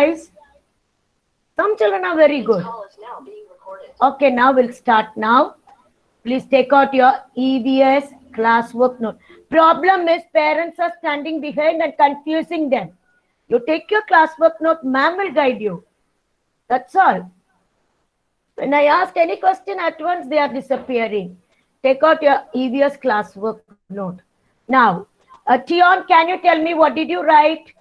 guys? Some children are very good. Okay, now we'll start now. Please take out your EVS classwork note. Problem is parents are standing behind and confusing them. You take your classwork note, ma'am will guide you. That's all. When I ask any question at once, they are disappearing. Take out your EVS classwork note. Now, Tion, can you tell me what did you write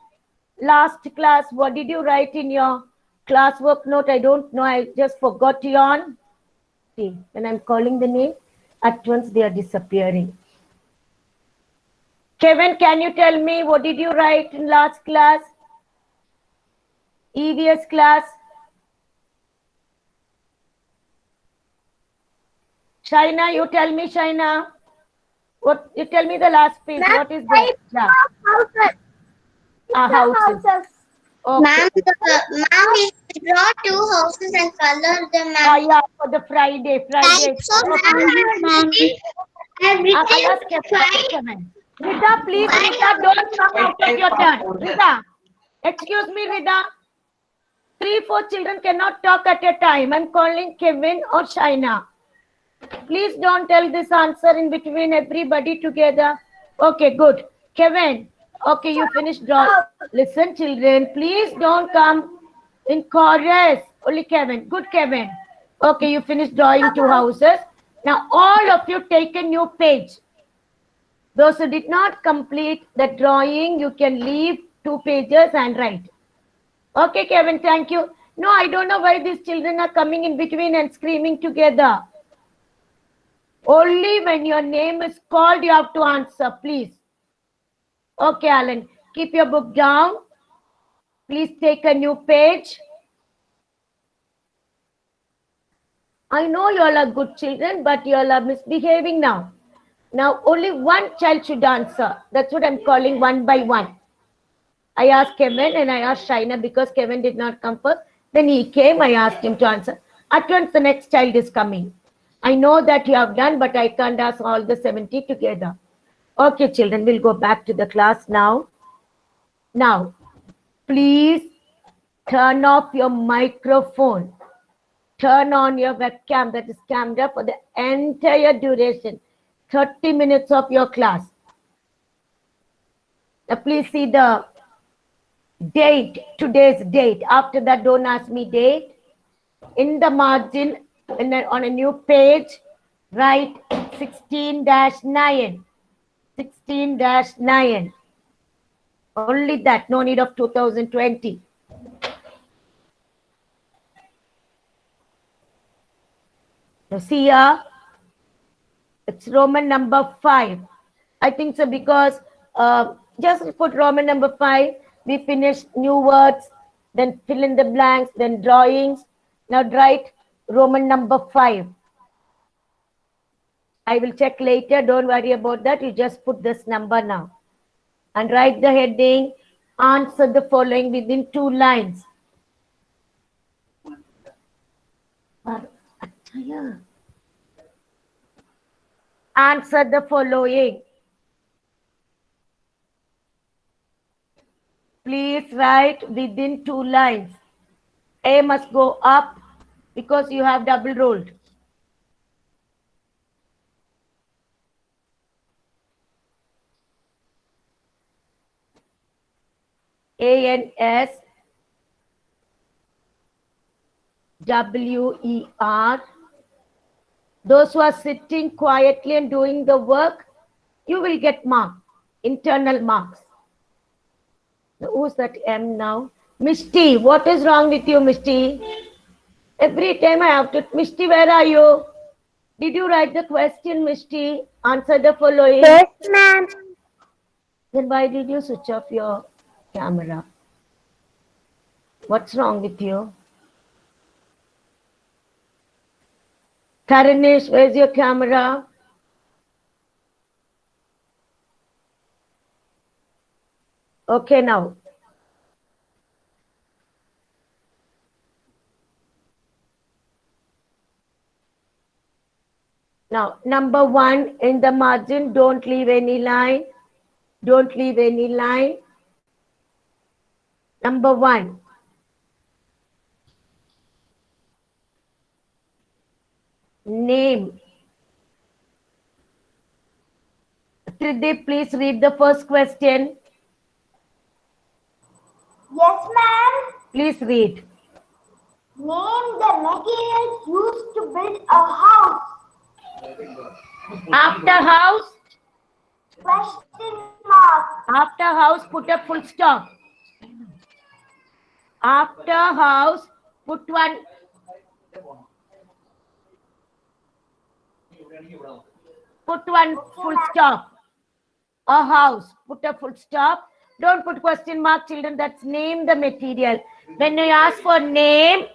last class? What did you write in your classwork note? I don't know. I just forgot, Tion. See, when I'm calling the name, at once they are disappearing. Kevin, can you tell me what did you write in last class? EVS class. Shaina, you tell me, Shaina. What you tell me the last page? What is that? Yeah. Houses. Okay. Ma'am, we draw 2 houses and color them. Oh yeah, for the Friday. So, ma'am, I ask Kevin. Rita, please, Rita, don't come out of your turn. Rita, excuse me, Rita. 3-4 children cannot talk at a time. I'm calling Kevin or Shaina. Please don't tell this answer in between everybody together. Okay, good. Kevin, okay, you finished drawing. Listen, children, please don't come in chorus. Only Kevin. Good, Kevin. Okay, you finished drawing 2 houses. Now, all of you take a new page. Those who did not complete the drawing, you can leave 2 pages and write. Okay, Kevin, thank you. No, I don't know why these children are coming in between and screaming together. Only when your name is called, you have to answer, please. Okay, Alan, keep your book down. Please take a new page. I know you all are good children, but you all are misbehaving now. Now, only one child should answer. That's what I'm calling one by one. I asked Kevin and I asked Shaina because Kevin did not come first. Then he came, I asked him to answer. At once the next child is coming. I know that you have done, but I can't ask all the 70 together. Okay, children, we'll go back to the class now. Now, please turn off your microphone. Turn on your webcam, that is camera, for the entire duration, 30 minutes of your class. Now, please see the date, today's date. After that, don't ask me date. In the margin, on a new page, write 16-9. 16-9. Only that, no need of 2020. You see here, it's Roman number 5. I think so because just put Roman number 5. We finished new words, then fill in the blanks, then drawings. Now write Roman number 5. I will check later. Don't worry about that. You just put this number now. And write the heading. Answer the following within 2 lines. Answer the following. Please write within 2 lines. A must go up because you have double ruled. ANSWER. Those who are sitting quietly and doing the work, you will get marks, internal marks. Who's that M now? Mishti, what is wrong with you, Mishti? Every time I have to, Mishti, where are you? Did you write the question, Mishti? Answer the following. Yes, ma'am. Then why did you switch off your camera? What's wrong with you? Karanish, where's your camera? Okay, now. Now, number 1 in the margin, don't leave any line. Don't leave any line. Number 1. Name. Tridip, please read the first question. Yes, ma'am. Please read. Name the materials used to build a house. After house, Question mark. after house, put a full stop. After house, put one. Put one full stop. A house, put a full stop. Don't put question mark, children. That's name the material. When we ask for name,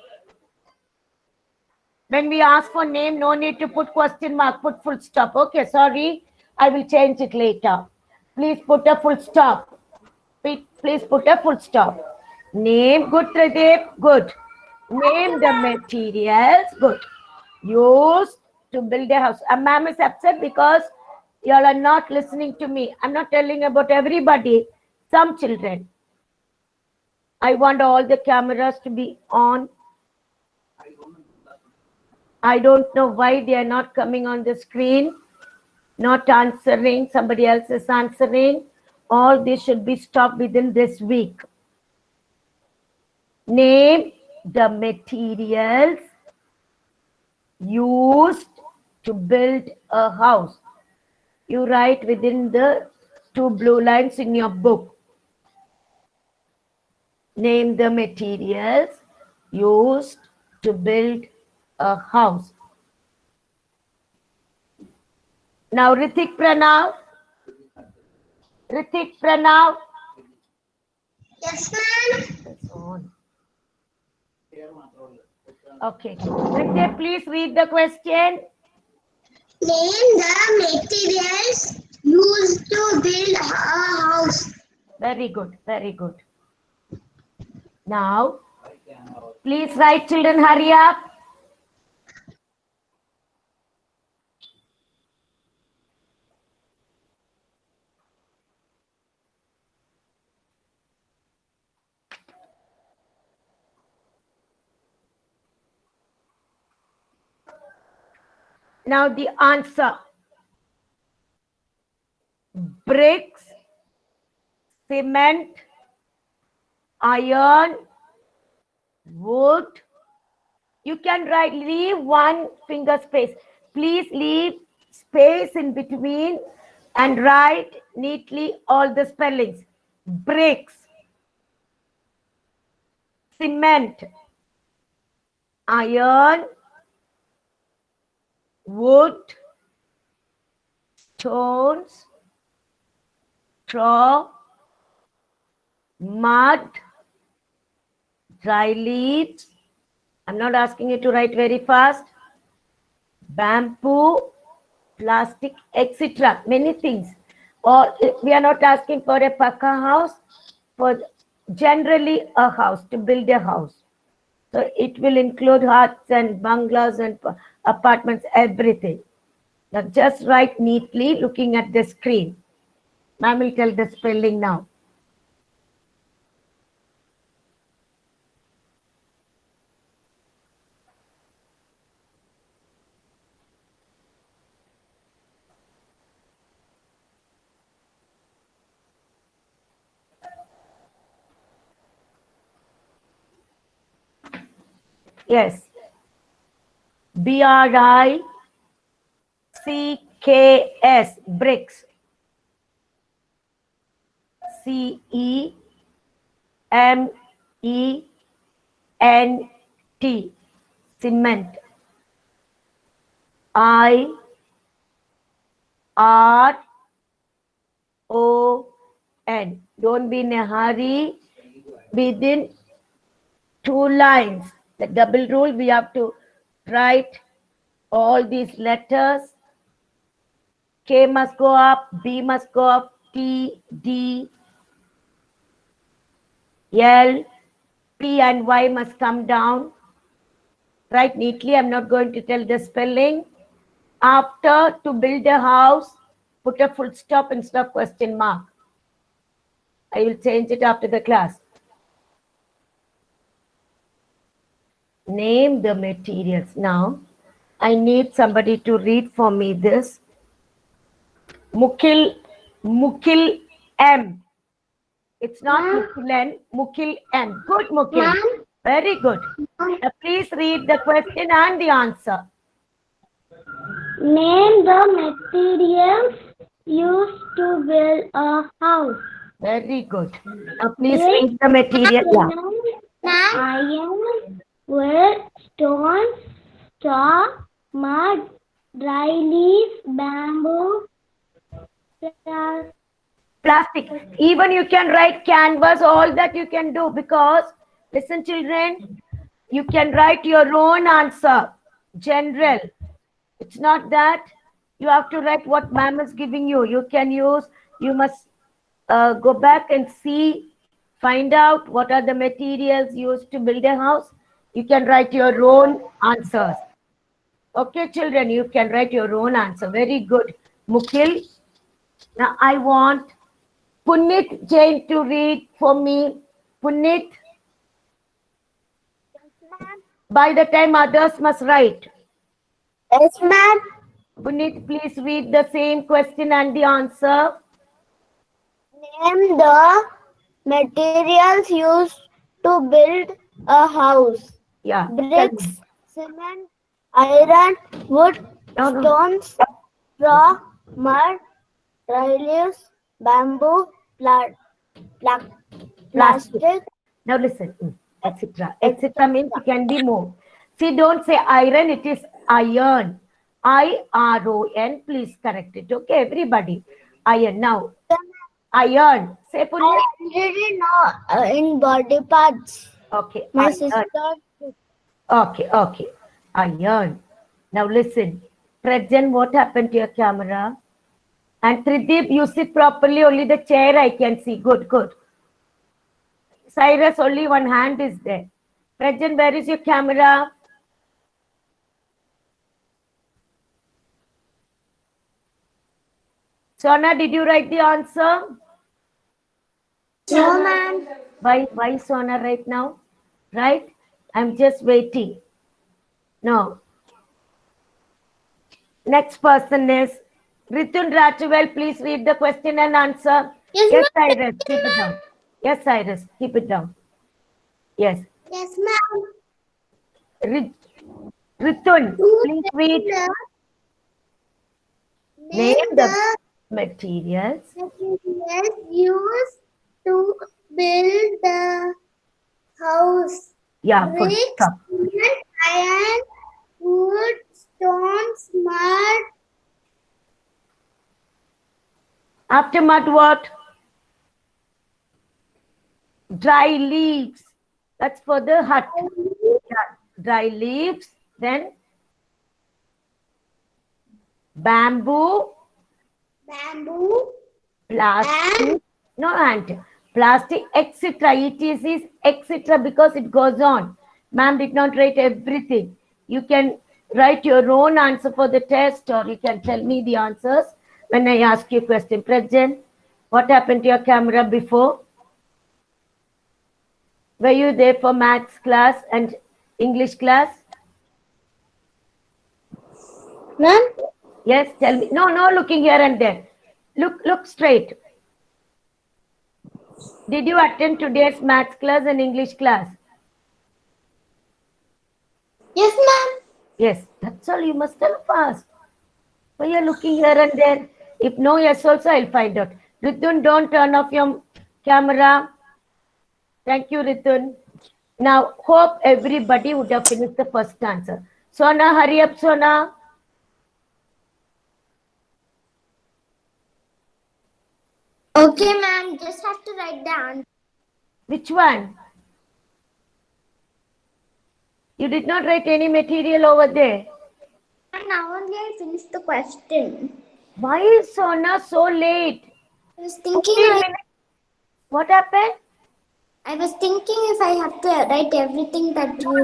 no need to put question mark, put full stop. Okay, sorry. I will change it later. Please put a full stop. Please put a full stop. Name, good, Pradeep, good. Name the materials, good. Used to build a house. Ma'am is upset because you all are not listening to me. I'm not telling about everybody. Some children. I want all the cameras to be on. I don't know why they are not coming on the screen, not answering. Somebody else is answering. All this should be stopped within this week. Name the materials used to build a house. You write within the 2 blue lines in your book. Name the materials used to build a house. Now, Ritik Pranav. Ritik Pranav. Yes, ma'am. It's on. Okay. Ritik, please read the question. Name the materials used to build a house. Very good. Very good. Now, please write, children, hurry up. Now the answer. Bricks, cement, iron, wood. You can write, leave one finger space. Please leave space in between and write neatly all the spellings. Bricks, cement, iron, wood, stones, straw, mud, dry leaves. I'm not asking you to write very fast. Bamboo, plastic, etc. Many things. Or we are not asking for a Paka house, for generally a house, to build a house. So it will include huts and bungalows and apartments, everything. Now just write neatly looking at the screen. Ma'am will tell the spelling now. Yes. BRICKS, bricks. CEMENT, cement. IRON. Don't be in a hurry. Within 2 lines, the double rule, we have to write all these letters. K must go up, B must go up, T, D, L, P and Y must come down. Write neatly. I'm not going to tell the spelling. After, to build a house, put a full stop instead of question mark. I will change it after the class. Name the materials. Now, I need somebody to read for me this. Mukil M. It's not Mukil N, Mukil M. Good, Mukil. Ma'am. Very good. Please read the question and the answer. Name the materials used to build a house. Very good. Now please read the material. Yeah. Iron, wood, stone, straw, mud, dry leaves, bamboo, Plastic. Even you can write canvas, all that you can do, because listen children, you can write your own answer. General. It's not that you have to write what ma'am is giving you. You can use, you must go back and see, find out what are the materials used to build a house. You can write your own answers. Okay, children, you can write your own answer. Very good. Mukil. Now I want Punit Jain to read for me. Punit. By the time others must write. Yes, ma'am. Punit, please read the same question and the answer. Name the materials used to build a house. Yeah. Bricks, cement, iron, wood, No. stones, straw, mud, dry leaves, bamboo, plastic. Now listen, etc. Etc. means it can be more. See, don't say iron, it is iron. I-R-O-N. Please correct it. Okay, everybody. Iron. Now, iron. Say, I Punya. already know in body parts. Okay. My Iron. sister. Okay. Iron. Now listen. Prajan, what happened to your camera? And Tridip, you sit properly. Only the chair I can see. Good. Cyrus, only one hand is there. Prajan, where is your camera? Sona, did you write the answer? No, ma'am. Why Sona right now? Right? I'm just waiting. No. Next person is Ritun Rachavel. Please read the question and answer. Yes, Cyrus, keep it down. Yes, Cyrus, keep it down. Yes. Yes, ma'am. Ritun, please read. Name the materials used to build the house. Yeah, full Bricks, stop. cement, iron, wood, stones, mud. After mud, what? Dry leaves. That's for the hut. Yeah, dry leaves. Then bamboo, plastic, plastic, etc. ETC is etc. because it goes on. Ma'am did not write everything. You can write your own answer for the test, or you can tell me the answers when I ask you a question. Prajan, what happened to your camera before? Were you there for maths class and English class? Ma'am? Yes, tell me. No, looking here and there. Look straight. Did you attend today's maths class and English class? Yes, ma'am. Yes, that's all. You must tell fast. Why you're looking here and there? If no, yes, also I'll find out. Ritun, don't turn off your camera. Thank you, Ritun. Now, hope everybody would have finished the first answer. Sona, hurry up, Sona. Okay, ma'am. Just have to write the answer. Which one? You did not write any material over there. And now only I finished the question. Why is Sona so late? I was thinking. 15 minutes. What happened? I was thinking if I have to write everything that you.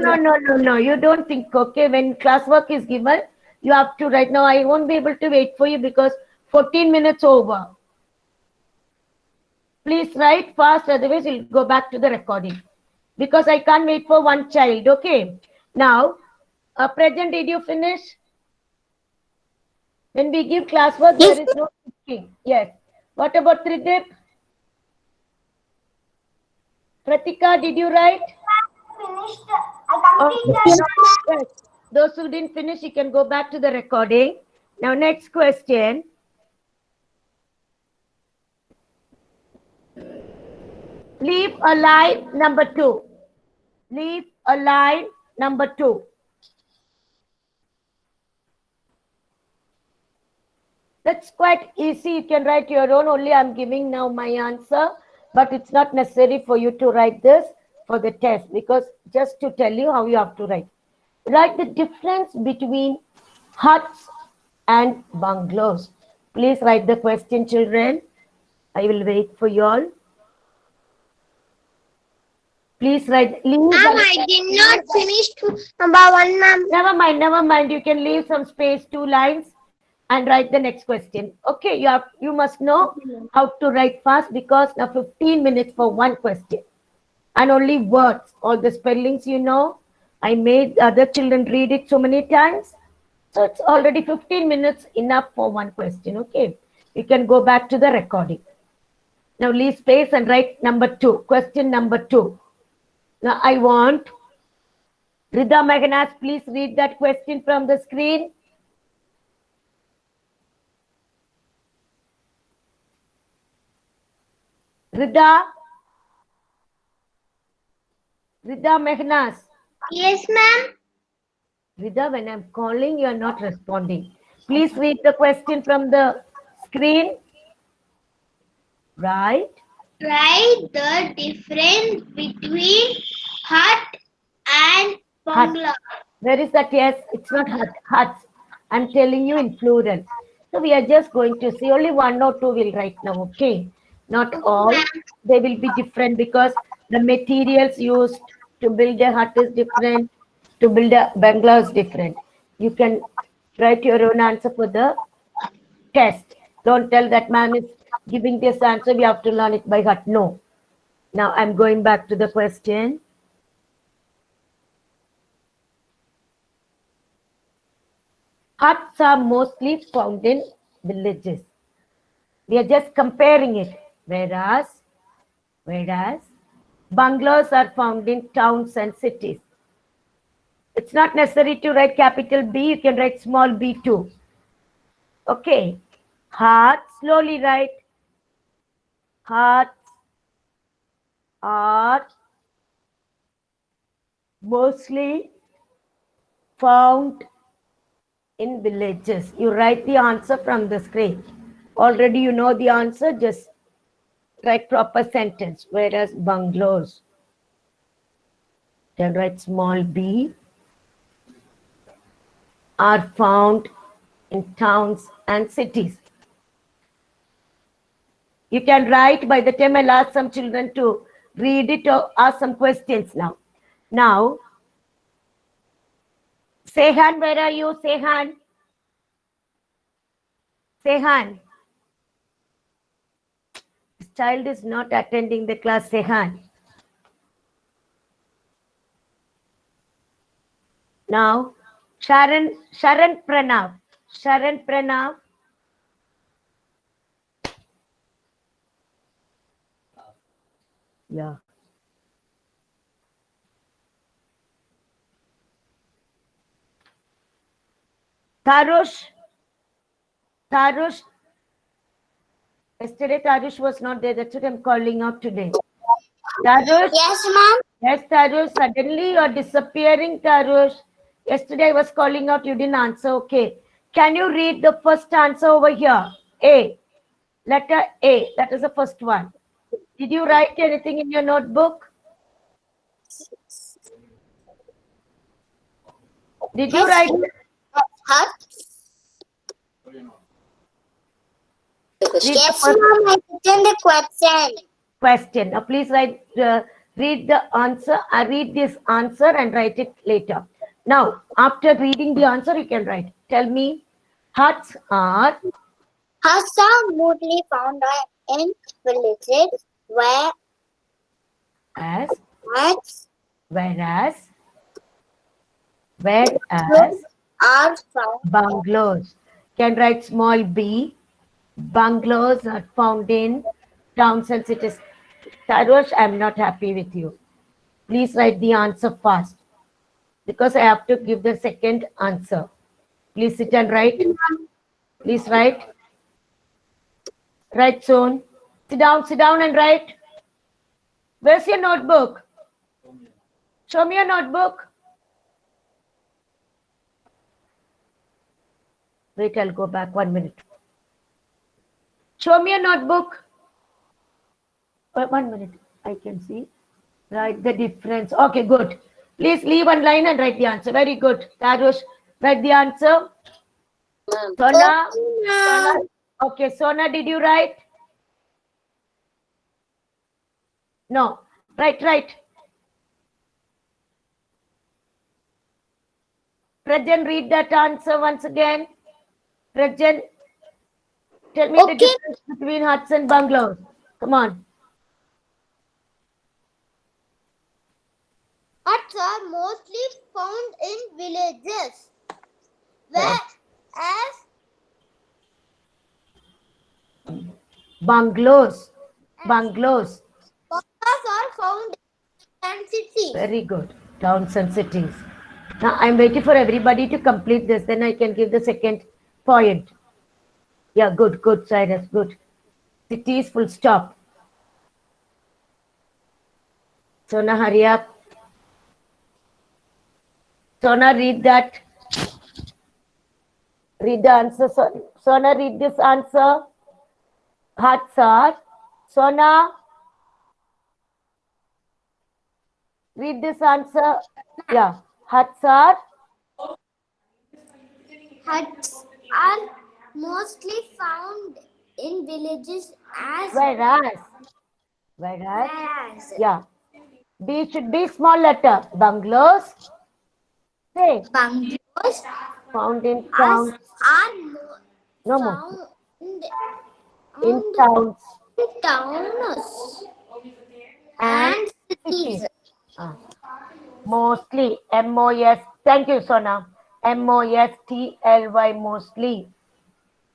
No. You don't think. Okay, when classwork is given, you have to write. Now I won't be able to wait for you because 14 minutes over. Please write fast, otherwise we'll go back to the recording. Because I can't wait for one child, okay? Now, Prajan, did you finish? When we give classwork, there is no ticking. Yes. What about Tridip? Pratika, did you write? Finished. I completed. Yes. Those who didn't finish, you can go back to the recording. Now, next question. Leave a line number 2. Leave a line number 2. That's quite easy. You can write your own. Only I'm giving now my answer. But it's not necessary for you to write this for the test, because just to tell you how you have to write. Write the difference between huts and bungalows. Please write the question, children. I will wait for you all. Please write. Ma'am, I did not finish number 1, ma'am. Never mind. You can leave some space, 2 lines, and write the next question. Okay, you must know how to write fast, because now 15 minutes for one question. And only words, all the spellings you know. I made other children read it so many times. So it's already 15 minutes enough for one question. Okay, you can go back to the recording. Now leave space and write number 2, question number 2. Now I want Rida Meghnas, please read that question from the screen. Rida Meghnas. Yes, ma'am. Rida, when I'm calling, you are not responding. Please read the question from the screen. Right. Write the difference between hut and bungalow. Where is that? Yes, it's not huts. I'm telling you in plural. So we are just going to see only 1 or 2 will write now. Okay. Not all. They will be different, because the materials used to build a hut is different. To build a bungalow is different. You can write your own answer for the test. Don't tell that ma'am is giving this answer, we have to learn it by heart. No. Now I'm going back to the question. Huts are mostly found in villages. We are just comparing it. Whereas bungalows are found in towns and cities. It's not necessary to write capital B. You can write small b too. Okay. Huts, slowly write. Huts are mostly found in villages. You write the answer from the screen. Already you know the answer, just write proper sentence. Whereas bungalows, then write small b, are found in towns and cities. You can write. By the time I'll ask some children to read it or ask some questions now. Now, Sehan, where are you, Sehan? Sehan. This child is not attending the class, Sehan. Now, Sharan Pranav. Sharan Pranav. Yeah. Tarush. Yesterday Tarush was not there. That's what I'm calling out today. Tarush. Yes, ma'am. Yes, Tarush. Suddenly you are disappearing, Tarush. Yesterday I was calling out. You didn't answer. Okay. Can you read the first answer over here? A. Letter A. That is the first one. Did you write anything in your notebook? Did you write? Hut. Read Yes, the ma'am. I written the question. question. Now, please write. Read the answer. I read this answer and write it later. Now, after reading the answer, you can write. Tell me, huts are Mostly found in villages as whereas whereas are found bungalows. can write small b. Bungalows are found in towns and cities. Tarosh, I'm not happy with you. Please write the answer fast because I have to give the second answer. Please sit and write. Please write. Write soon. Sit down and write. Where's your notebook? Show me your notebook. Wait, I'll go back 1 minute. Show me your notebook. 1 minute. I can see. Write the difference. Okay, good. Please leave one line and write the answer. Very good. Tarush, write the answer. Sona. Sona. Okay, Sona, did you write? No. Right. Prajan, read that answer once again. Prajan, tell me the difference between huts and bungalows. Come on. Huts are mostly found in villages, whereas bungalows are found in cities. Very good. Towns and cities. Now I'm waiting for everybody to complete this, then I can give the second point. Yeah, good, Cyrus, good. Cities, full stop. Sona, hurry up. Sona, read that. Read the answer. Sona, read this answer. Huts are. Sona, read this answer. Yeah, huts are mostly found in villages as whereas. Yeah. B should be small letter. Bungalows. Say. bungalows Found in towns. are No more. found In towns towns and cities. Mostly. M-O-S. Thank you, Sona. M-O-S-T-L-Y. Mostly.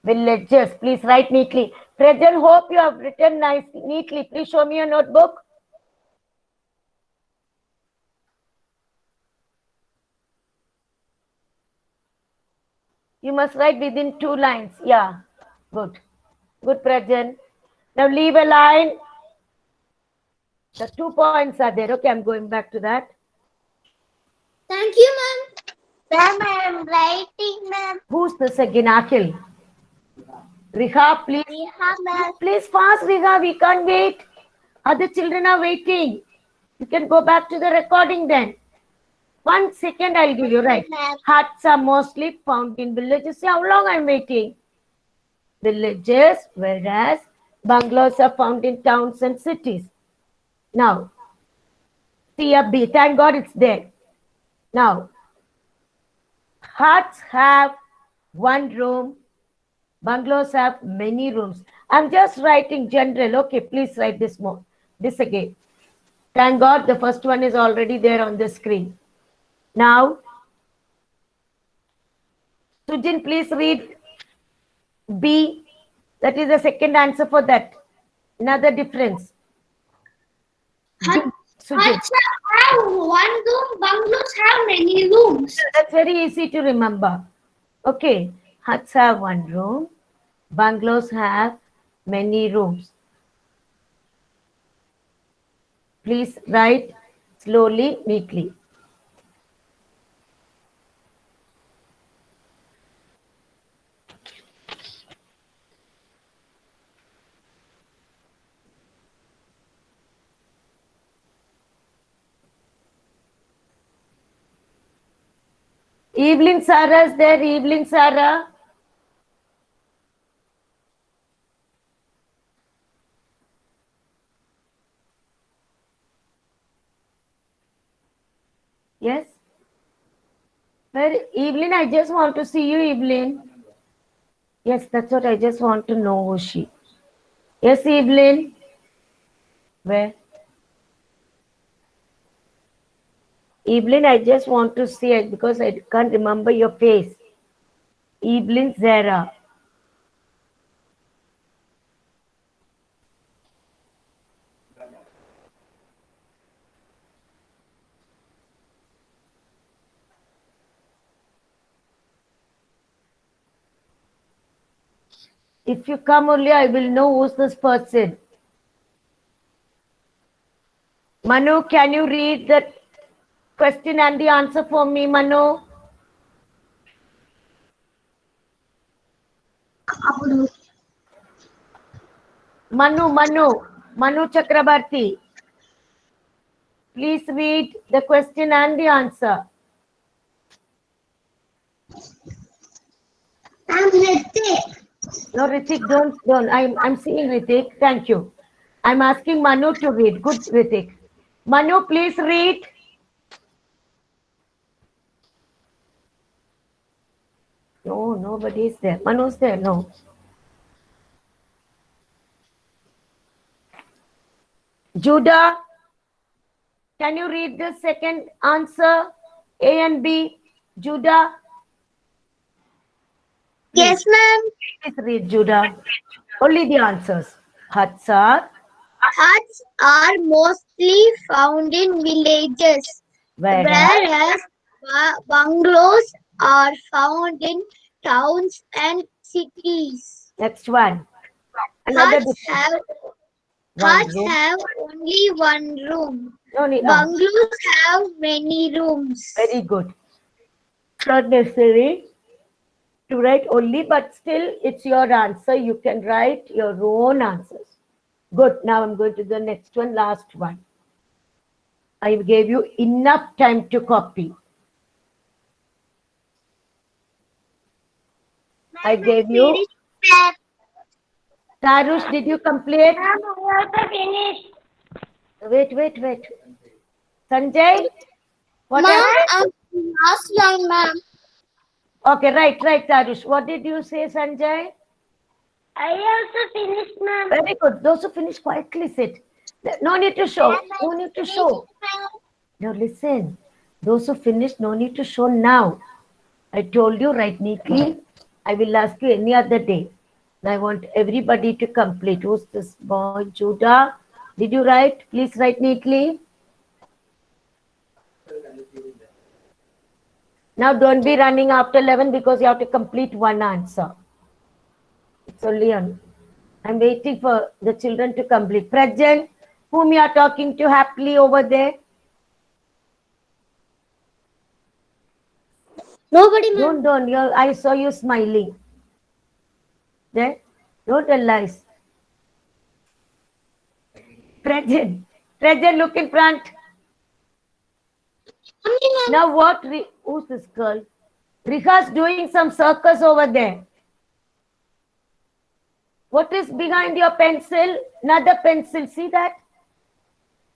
Villages. Please write neatly. Prajan, hope you have written neatly. Please show me your notebook. You must write within 2 lines. Yeah. Good. Good, Prajan. Now leave a line. The 2 points are there. Okay, I'm going back to that. Thank you, ma'am. Ma'am, I'm writing, ma'am. Who's this again? Akhil. Riha, please. Riha, ma'am. Please fast, Riha. We can't wait. Other children are waiting. You can go back to the recording then. 1 second, I'll give you, right? Huts are mostly found in villages. See how long I'm waiting. Villages, whereas bungalows are found in towns and cities. Now, see a B. Thank God it's there. Now, huts have 1 room. Bungalows have many rooms. I'm just writing general. Okay, please write this more. This again. Thank God the first one is already there on the screen. Now, Sujin, please read B. That is the second answer for that. Another difference. Huts have 1 room, bungalows have many rooms. That's very easy to remember. Okay, huts have 1 room, bungalows have many rooms. Please write slowly, neatly. Evelyn Sarah is there. Evelyn Sarah. Yes. Where Evelyn, I just want to see you, Evelyn. Yes, that's what I just want to know who she. Yes, Evelyn. Where? Evelyn, I just want to see it because I can't remember your face. Evelyn Zara. If you come only, I will know who's this person. Manu, can you read the question and the answer for me, Manu? Manu Chakrabarti. Please read the question and the answer. I'm Ritik. No, Ritik, don't. I'm seeing Ritik. Thank you. I'm asking Manu to read. Good, Ritik. Manu, please read. No, nobody is there. Manu's there. No. Judah, can you read the second answer? A and B. Judah. Yes, ma'am. Please read, Judah. Only the answers. Huts are. Huts are mostly found in villages, whereas bungalows are found in towns and cities. Next one. Another Huts have only one room. No need. Bungalows have many rooms. Very good. Not necessary to write only, but still it's your answer. You can write your own answers. Good. Now I'm going to the next one, last one. I gave you enough time to copy. I gave you. Tarush, did you complete? Ma'am, I also finished. Wait. Sanjay? What Ma'am, last line, ma'am. Okay, right, Tarush. What did you say, Sanjay? I also finished, ma'am. Very good. Those who finish quietly sit. No need to show. No need to show. Now listen. Those who finish, no need to show now. I told you, write neatly. I will ask you any other day. I want everybody to complete. Who's this boy? Judah. Did you write? Please write neatly. Now don't be running after 11 because you have to complete one answer. It's only on. I'm waiting for the children to complete. Prajan, whom you are talking to happily over there? Nobody, ma'am. Don't. I saw you smiling. There. Don't tell lies. Prajan, look in front. Now what? Who's this girl? Rika's doing some circus over there. What is behind your pencil? Another pencil. See that?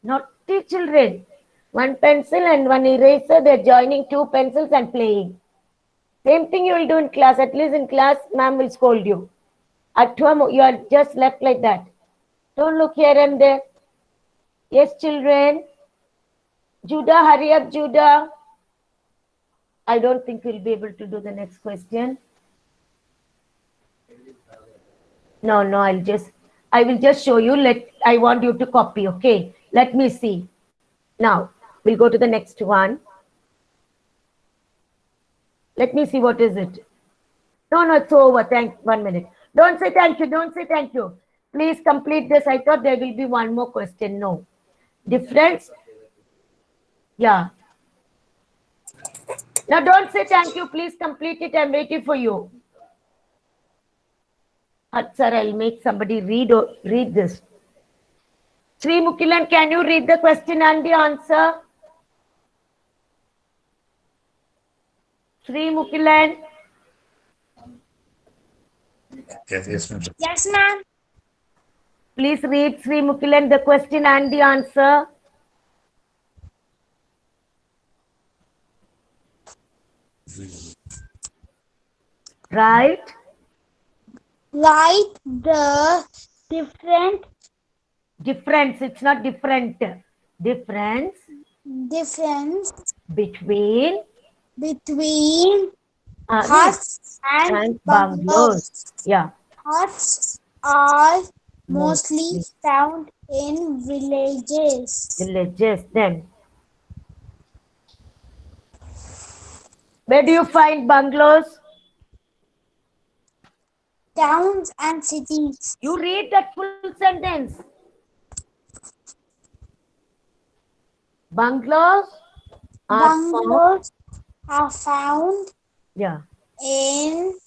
Naughty children. One pencil and one eraser. They're joining two pencils and playing. Same thing you will do in class. At least in class, ma'am will scold you. At home, you are just left like that. Don't look here and there. Yes, children. Judah, hurry up, Judah. I don't think we'll be able to do the next question. No, I will just show you. I want you to copy, okay? Let me see. Now, we'll go to the next one. Let me see, what is it? No, it's over. 1 minute. Don't say thank you. Please complete this. I thought there will be one more question. No. Difference? Yeah. Now don't say thank you. Please complete it. I'm waiting for you. Sir, I'll make somebody read this. Sri Mukilan, can you read the question and the answer? Sri Mukilan. Yes, ma'am. Yes, ma'am. Please read, Sri Mukilan, the question and the answer. Right? Write the Difference. It's not different. Difference difference between between Huts and bungalows. Yeah. Huts are Mostly. mostly found in villages. Villages. Then, where do you find bungalows? Towns and cities. You read that full sentence. Bungalows are found, Bungalows are found yeah, in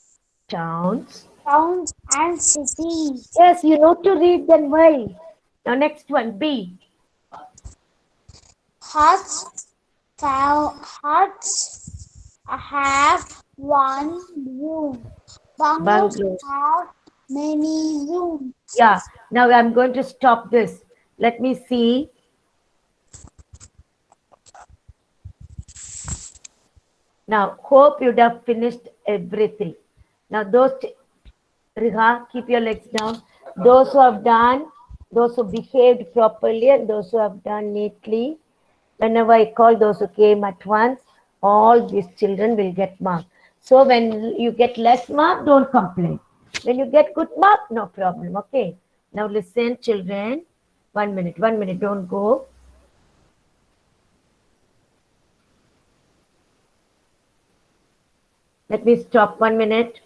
towns. towns and cities. Yes, you know to read, then why? Now next one, B. Huts have one room. Bungalows Bungalows. have many rooms. Yeah, now I'm going to stop this. Let me see. Now, hope you'd have finished everything. Now, Riha, keep your legs down. Those who have done, those who behaved properly, and those who have done neatly, whenever I call those who came at once, all these children will get marked. So when you get less mark, don't complain. When you get good mark, no problem. Okay. Now listen, children. 1 minute, don't go. Let me stop 1 minute.